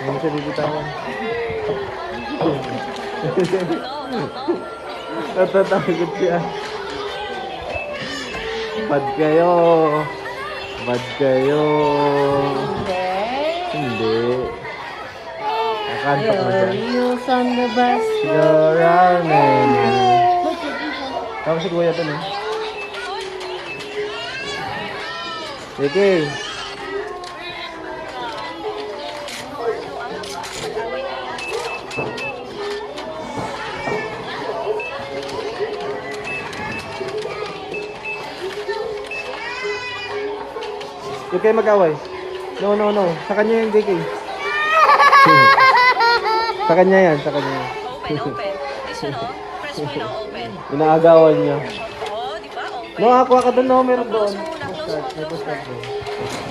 Hindi siya bibitawan. Natatakot siya. Bad kayo. Bad kayo. Hindi. Nakantok na siya. Wheels on the bus. You're our man. Tama si Kuya dun eh. Sige. Huwag kayo mag-away. No. Sa kanya yung JK. Sa kanya yan, sa kanya yan. Open. This one, oh. Press mo yung open. Inaagawan niya. Oh, di ba? Open. No, ako ka doon, no. Meron doon. Close muna, close mo, May close postcard mo. doon.